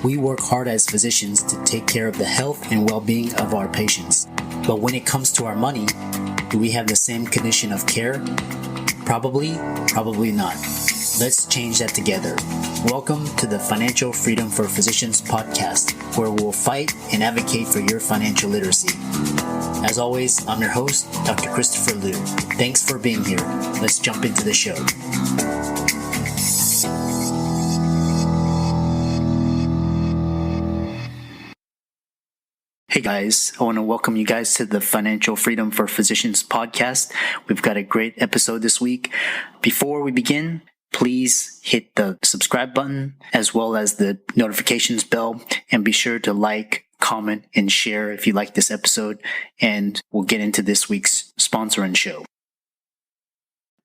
We work hard as physicians to take care of the health and well-being of our patients. But when it comes to our money, do we have the same condition of care? Probably not. Let's change that together. Welcome to the Financial Freedom for Physicians podcast, where we'll fight and advocate for your financial literacy. As always, I'm your host, Dr. Christopher Liu. Thanks for being here. Let's jump into the show. Hey guys, I want to welcome you guys to the Financial Freedom for Physicians podcast. We've got a great episode this week. Before we begin, please hit the subscribe button as well as the notifications bell, and be sure to like, comment, and share if you like this episode. And we'll get into this week's sponsor and show.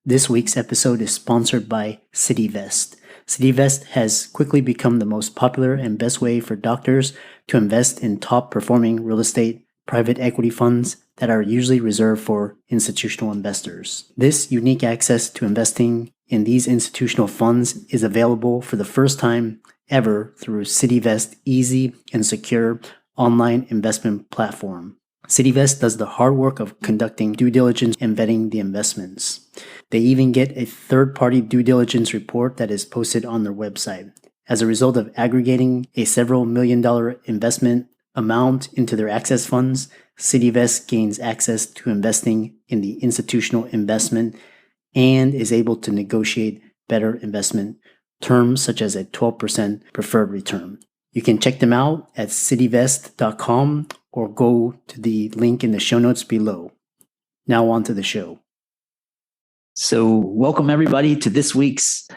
This week's episode is sponsored by CityVest. CityVest has quickly become the most popular and best way for doctors to invest in top-performing real estate private equity funds that are usually reserved for institutional investors. This unique access to investing in these institutional funds is available for the first time ever through CityVest's easy and secure online investment platform. CityVest does the hard work of conducting due diligence and vetting the investments. They even get a third-party due diligence report that is posted on their website. As a result of aggregating a several million-dollar investment amount into their access funds, CityVest gains access to investing in the institutional investment and is able to negotiate better investment terms such as a 12% preferred return. You can check them out at cityvest.com or go to the link in the show notes below. Now on to the show. So welcome everybody to this week's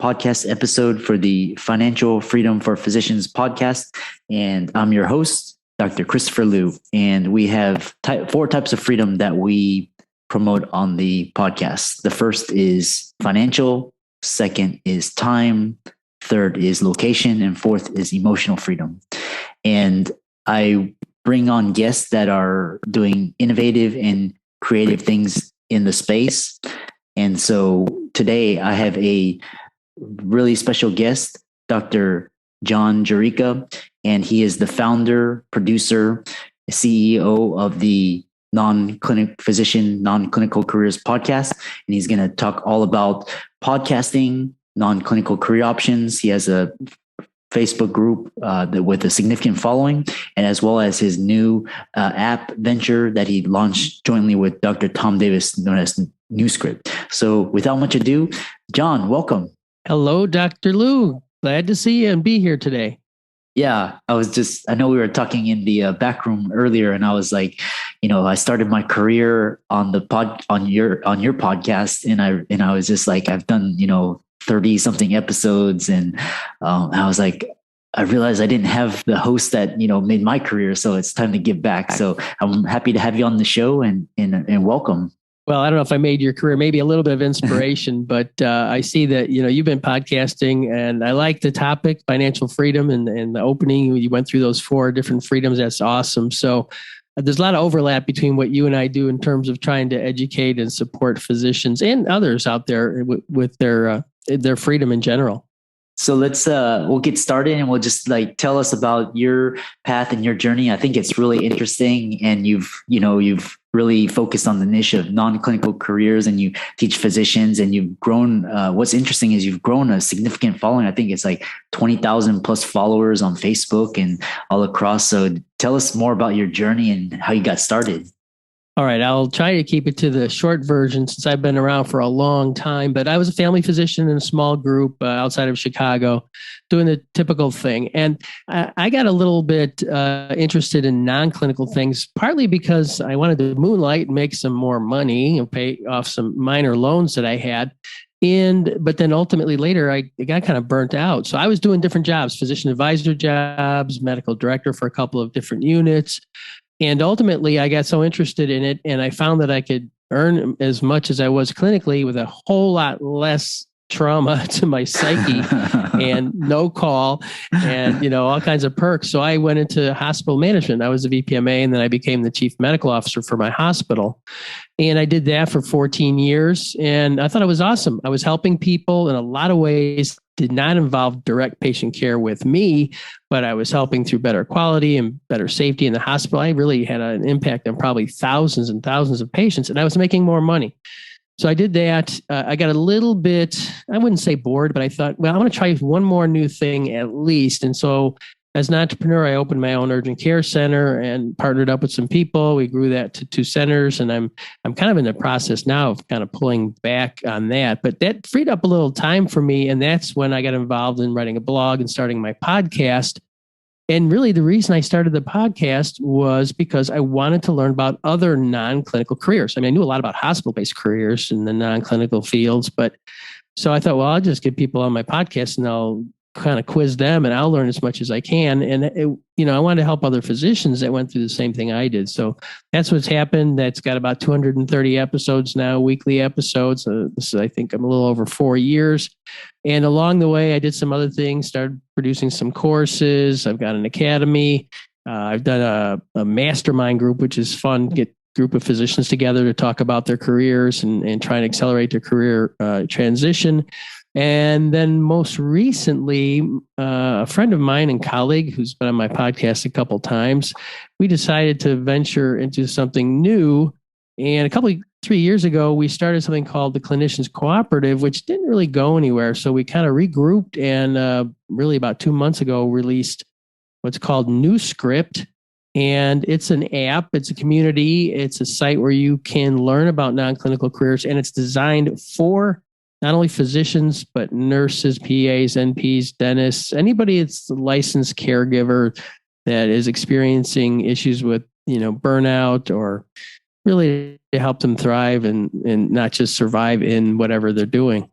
podcast episode for the Financial Freedom for Physicians podcast. And I'm your host, Dr. Christopher Liu. And we have four types of freedom that we promote on the podcast. The first is financial, second is time, third is location, and fourth is emotional freedom. And I bring on guests that are doing innovative and creative things in the space. And so today I have a really special guest, Dr. John Jurica, and he is the founder, producer, CEO of the Non-Clinical Careers podcast. And he's going to talk all about podcasting, non-clinical career options. He has a Facebook group with a significant following, and as well as his new app venture that he launched jointly with Dr. Tom Davis, known as NewScript. So without much ado, John, welcome. Hello, Dr. Liu. Glad to see you and be here today. Yeah, I know we were talking in the back room earlier, and I was like, I started my career on your podcast, and I was just like, I've done, 30 something episodes. And I was like, I realized I didn't have the host that, made my career. So it's time to give back. So I'm happy to have you on the show and welcome. Well, I don't know if I made your career, maybe a little bit of inspiration, but I see that, you've been podcasting, and I like the topic, financial freedom, and the opening. You went through those four different freedoms. That's awesome. So there's a lot of overlap between what you and I do in terms of trying to educate and support physicians and others out there with their freedom in general. So we'll get started, and we'll just tell us about your path and your journey. I think it's really interesting, and you've really focused on the niche of non-clinical careers, and you teach physicians, and you've grown. What's interesting is you've grown a significant following. I think it's 20,000 plus followers on Facebook and all across. So tell us more about your journey and how you got started. All right, I'll try to keep it to the short version since I've been around for a long time, but I was a family physician in a small group outside of Chicago doing the typical thing. And I got a little bit interested in non-clinical things, partly because I wanted to moonlight and make some more money and pay off some minor loans that I had. But then ultimately later, I got kind of burnt out. So I was doing different jobs, physician advisor jobs, medical director for a couple of different units. And ultimately, I got so interested in it, and I found that I could earn as much as I was clinically with a whole lot less trauma to my psyche and no call and, all kinds of perks. So I went into hospital management. I was a VPMA and then I became the chief medical officer for my hospital. And I did that for 14 years. And I thought it was awesome. I was helping people in a lot of ways, did not involve direct patient care with me, but I was helping through better quality and better safety in the hospital. I really had an impact on probably thousands and thousands of patients, and I was making more money. So I did that. I got a little bit, I wouldn't say bored, but I thought, well, I want to try one more new thing at least. And so as an entrepreneur, I opened my own urgent care center and partnered up with some people. We grew that to 2 centers, and I'm kind of in the process now of kind of pulling back on that. But that freed up a little time for me, and that's when I got involved in writing a blog and starting my podcast. And really, the reason I started the podcast was because I wanted to learn about other non-clinical careers. I mean, I knew a lot about hospital-based careers in the non-clinical fields, but so I thought, well, I'll just get people on my podcast and I'll kind of quiz them and I'll learn as much as I can. And, I wanted to help other physicians that went through the same thing I did. So that's what's happened. That's got about 230 episodes now, weekly episodes. This is, I think, I'm a little over 4 years. And along the way, I did some other things, started producing some courses. I've got an academy. I've done a mastermind group, which is fun. Get group of physicians together to talk about their careers and try and accelerate their career transition. And then most recently, a friend of mine and colleague who's been on my podcast a couple of times, we decided to venture into something new. And 3 years ago, we started something called the Clinicians Cooperative, which didn't really go anywhere. So we kind of regrouped and really about 2 months ago released what's called New Script. And it's an app, it's a community, it's a site where you can learn about non-clinical careers, and it's designed for not only physicians, but nurses, PAs, NPs, dentists, anybody that's a licensed caregiver that is experiencing issues with, burnout, or really to help them thrive and not just survive in whatever they're doing.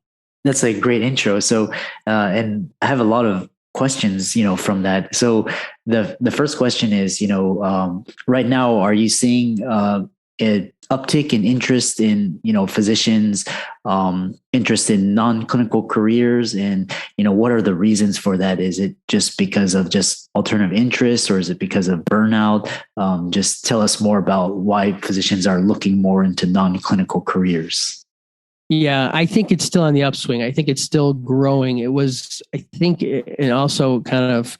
That's a great intro. So, and I have a lot of questions, from that. So the first question is, right now, are you seeing an uptick in interest in, physicians, interest in non-clinical careers? And, what are the reasons for that? Is it just because of just alternative interests, or is it because of burnout? Just tell us more about why physicians are looking more into non-clinical careers. Yeah, I think it's still on the upswing. I think it's still growing. It was, I think, it also kind of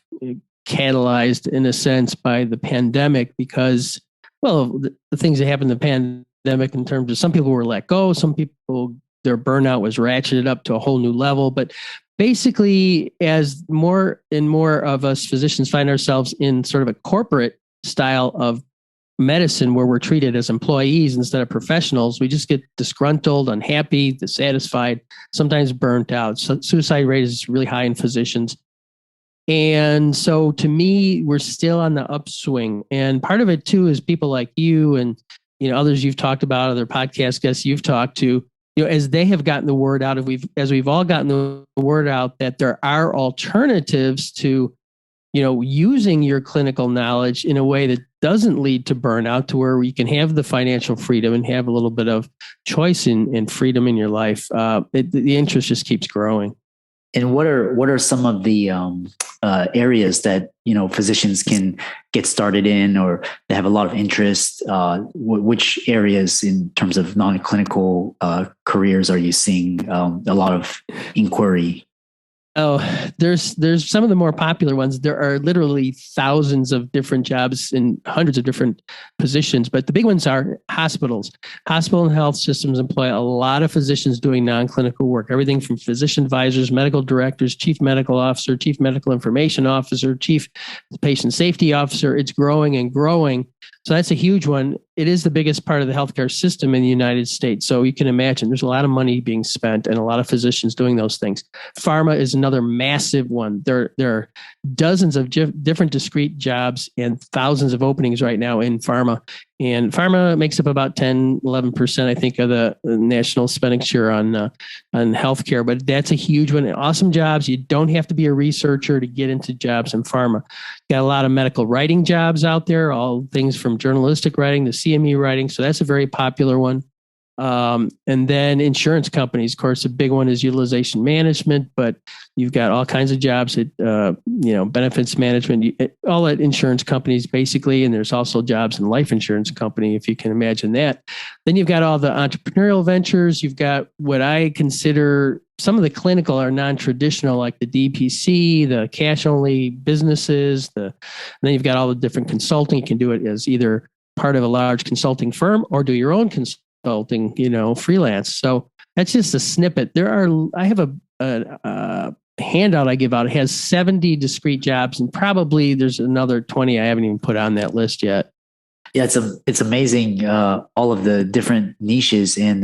catalyzed in a sense by the pandemic because, well, the things that happened in the pandemic in terms of some people were let go, some people, their burnout was ratcheted up to a whole new level. But basically, as more and more of us physicians find ourselves in sort of a corporate style of medicine where we're treated as employees instead of professionals, we just get disgruntled, unhappy, dissatisfied, sometimes burnt out. So suicide rate is really high in physicians. And so to me, we're still on the upswing. And part of it too is people like you and others you've talked about, other podcast guests you've talked to, as they have gotten the word out, as we've all gotten the word out that there are alternatives to using your clinical knowledge in a way that doesn't lead to burnout, to where you can have the financial freedom and have a little bit of choice and freedom in your life. The interest just keeps growing. And what are some of the areas that physicians can get started in, or they have a lot of interest? Which areas in terms of non-clinical careers are you seeing a lot of inquiry? Oh, there's some of the more popular ones. There are literally thousands of different jobs in hundreds of different positions, but the big ones are hospitals. Hospital and health systems employ a lot of physicians doing non-clinical work, everything from physician advisors, medical directors, chief medical officer, chief medical information officer, chief patient safety officer. It's growing and growing. So that's a huge one. It is the biggest part of the healthcare system in the United States. So you can imagine there's a lot of money being spent and a lot of physicians doing those things. Pharma is another massive one. There are dozens of different discrete jobs and thousands of openings right now in pharma. And pharma makes up about 10, 11%, I think, of the national expenditure on healthcare. But that's a huge one. Awesome jobs. You don't have to be a researcher to get into jobs in pharma. Got a lot of medical writing jobs out there, all things from journalistic writing to CME writing. So that's a very popular one. And then insurance companies, of course, the big one is utilization management, but you've got all kinds of jobs at, benefits management, all at insurance companies basically. And there's also jobs in life insurance company, if you can imagine that. Then you've got all the entrepreneurial ventures. You've got what I consider some of the clinical are non-traditional, like the DPC, the cash-only businesses. And then you've got all the different consulting. You can do it as either part of a large consulting firm or do your own consulting, freelance. So that's just a snippet. I have a handout I give out. It has 70 discrete jobs, and probably there's another 20 I haven't even put on that list yet. Yeah, it's amazing, all of the different niches, and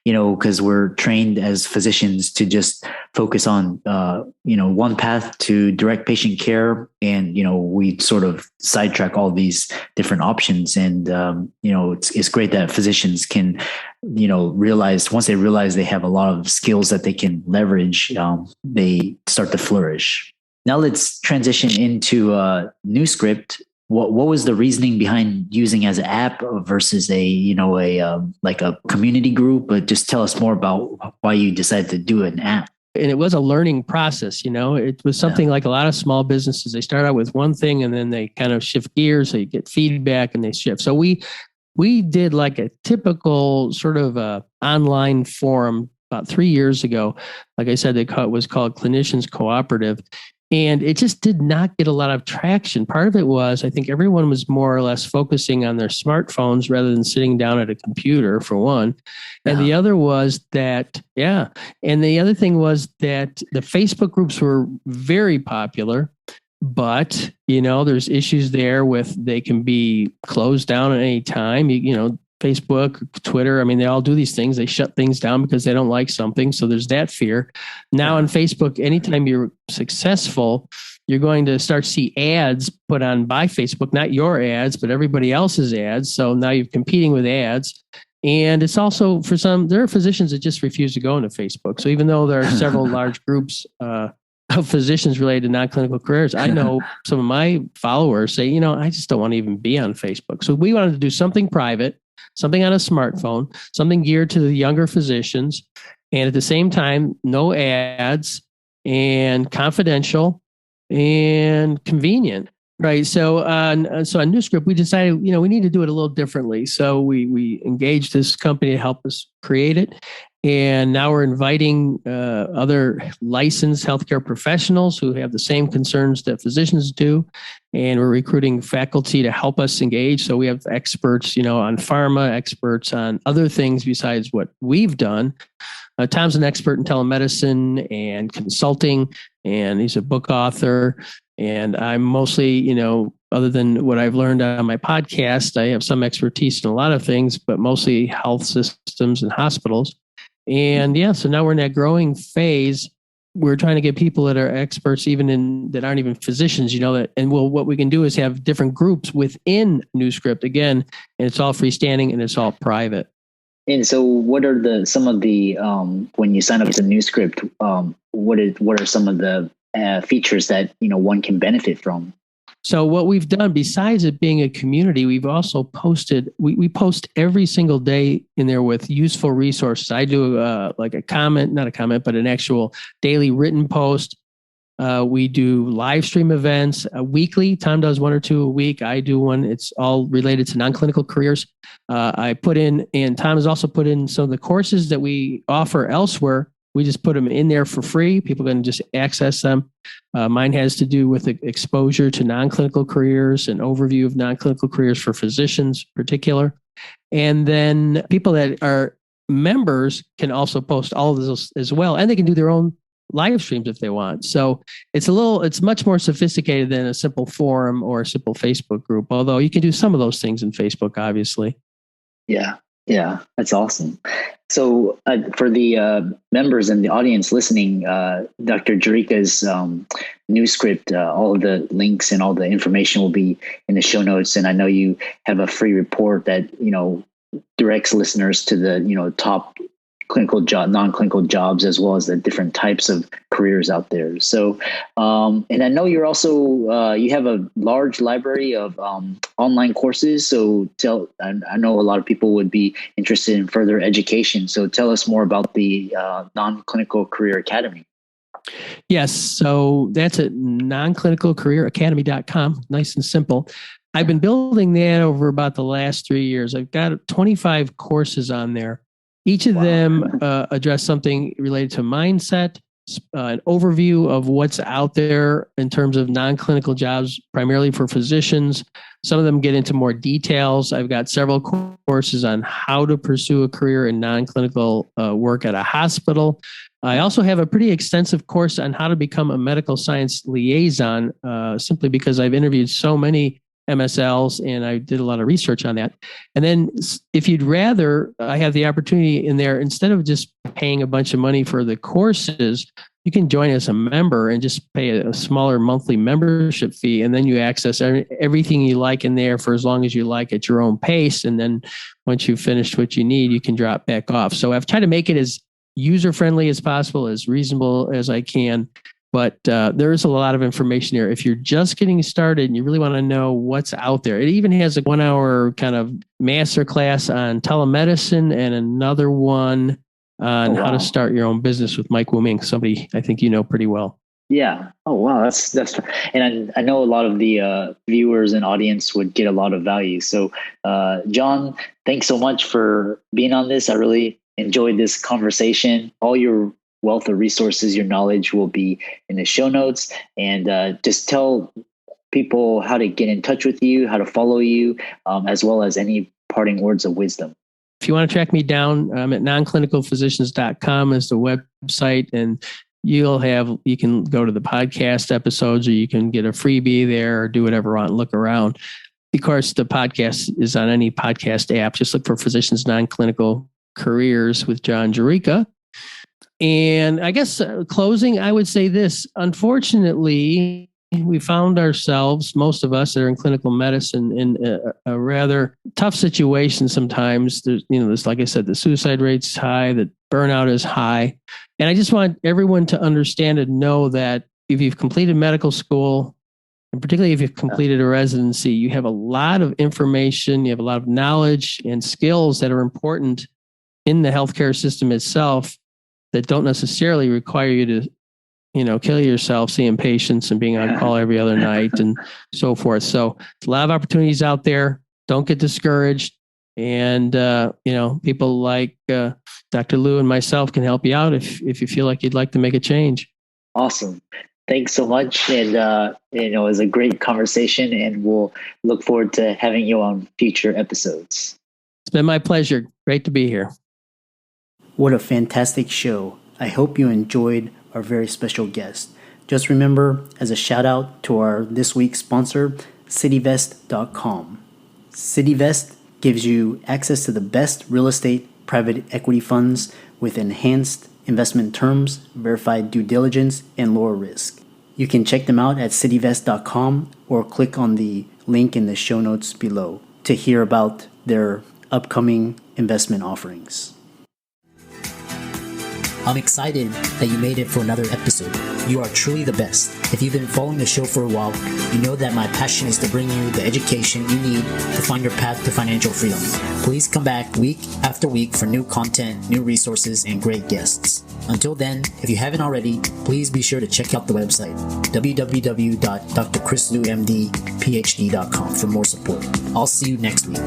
because we're trained as physicians to just focus on one path to direct patient care, and we sort of sidetrack all these different options, and it's great that physicians can realize, once they realize they have a lot of skills that they can leverage, they start to flourish. Now let's transition into NewScript. What was the reasoning behind using as an app versus a community group? But just tell us more about why you decided to do an app. And it was a learning process. It was something like a lot of small businesses. They start out with one thing and then they kind of shift gears. So you get feedback and they shift. So we did like a typical sort of online forum about 3 years ago. Like I said, it was called Clinicians Cooperative. And it just did not get a lot of traction. Part of it was, I think everyone was more or less focusing on their smartphones rather than sitting down at a computer, for one. And the other was that, and the other thing was that the Facebook groups were very popular, but, there's issues there with they can be closed down at any time. Facebook, Twitter, they all do these things. They shut things down because they don't like something. So there's that fear. Now on Facebook, anytime you're successful, you're going to start to see ads put on by Facebook, not your ads, but everybody else's ads. So now you're competing with ads. And it's also there are physicians that just refuse to go into Facebook. So even though there are several large groups of physicians related to non-clinical careers, I know some of my followers say, I just don't want to even be on Facebook. So we wanted to do something private, something on a smartphone, something geared to the younger physicians, and at the same time, no ads and confidential and convenient. Right. So on NewScript, we decided, we need to do it a little differently. So we engaged this company to help us create it. And now we're inviting other licensed healthcare professionals who have the same concerns that physicians do. And we're recruiting faculty to help us engage. So we have experts, on pharma, experts on other things besides what we've done. Tom's an expert in telemedicine and consulting, and he's a book author. And I'm mostly, other than what I've learned on my podcast, I have some expertise in a lot of things, but mostly health systems and hospitals. And so now we're in that growing phase. We're trying to get people that are experts, even that aren't even physicians, what we can do is have different groups within NewScript again, and it's all freestanding and it's all private. And so what are some of the, when you sign up to NewScript, what are some of the features that, one can benefit from? So what we've done, besides it being a community, we've also posted, we post every single day in there with useful resources. I do not a comment, but an actual daily written post. We do live stream events weekly. Tom does one or two a week. I do one. It's all related to non-clinical careers. I put in, and Tom has also put in some of the courses that we offer elsewhere. We just put them in there for free. People can just access them. Mine has to do with exposure to non-clinical careers and overview of non-clinical careers for physicians in particular. And then people that are members can also post all of those as well. And they can do their own live streams if they want. So it's much more sophisticated than a simple forum or a simple Facebook group, although you can do some of those things in Facebook, obviously. Yeah, that's awesome. So for the members and the audience listening, Dr. Jurica's NewScript, all of the links and all the information will be in the show notes. And I know you have a free report that, directs listeners to the, top non-clinical jobs, as well as the different types of careers out there. So, and I know you're also, you have a large library of online courses. So I know a lot of people would be interested in further education. So tell us more about the Non-Clinical Career Academy. Yes. So that's at nonclinicalcareeracademy.com. Nice and simple. I've been building that over about the last 3 years. I've got 25 courses on there. Each of them address something related to mindset, an overview of what's out there in terms of non-clinical jobs, primarily for physicians. Some of them get into more details. I've got several courses on how to pursue a career in non-clinical work at a hospital. I also have a pretty extensive course on how to become a medical science liaison, simply because I've interviewed so many MSLs and I did a lot of research on that. And then if you'd rather, I have the opportunity in there, instead of just paying a bunch of money for the courses, you can join as a member and just pay a smaller monthly membership fee. And then you access everything you like in there for as long as you like at your own pace. And then once you've finished what you need, you can drop back off. So I've tried to make it as user-friendly as possible, as reasonable as I can. But there is a lot of information there. If you're just getting started and you really want to know what's out there, it even has a 1-hour kind of master class on telemedicine and another one on how to start your own business with Mike Wu-Ming, somebody I think you know pretty well. Yeah. Oh, wow. That's, and I know a lot of the viewers and audience would get a lot of value. So, John, thanks so much for being on this. I really enjoyed this conversation. All your wealth of resources, your knowledge will be in the show notes. And just tell people how to get in touch with you, how to follow you, as well as any parting words of wisdom. If you want to track me down, I'm at nonclinicalphysicians.com is the website, and you can go to the podcast episodes, or you can get a freebie there, or do whatever you want, look around. Of course, the podcast is on any podcast app. Just look for Physicians Non-Clinical Careers with John Jurica. And I guess closing, I would say this. Unfortunately, we found ourselves, most of us that are in clinical medicine, in a rather tough situation sometimes. There's, like I said, the suicide rate's high, the burnout is high. And I just want everyone to understand and know that if you've completed medical school, and particularly if you've completed a residency, you have a lot of information, you have a lot of knowledge and skills that are important in the healthcare system itself, that don't necessarily require you to, kill yourself seeing patients and being on call every other night and so forth. So a lot of opportunities out there. Don't get discouraged. And, people like Dr. Lou and myself can help you out if you feel like you'd like to make a change. Awesome. Thanks so much. And, it was a great conversation, and we'll look forward to having you on future episodes. It's been my pleasure. Great to be here. What a fantastic show. I hope you enjoyed our very special guest. Just remember, as a shout out to our this week's sponsor, cityvest.com. CityVest gives you access to the best real estate private equity funds with enhanced investment terms, verified due diligence, and lower risk. You can check them out at cityvest.com or click on the link in the show notes below to hear about their upcoming investment offerings. I'm excited that you made it for another episode. You are truly the best. If you've been following the show for a while, you know that my passion is to bring you the education you need to find your path to financial freedom. Please come back week after week for new content, new resources, and great guests. Until then, if you haven't already, please be sure to check out the website, www.drchrislumdphd.com for more support. I'll see you next week.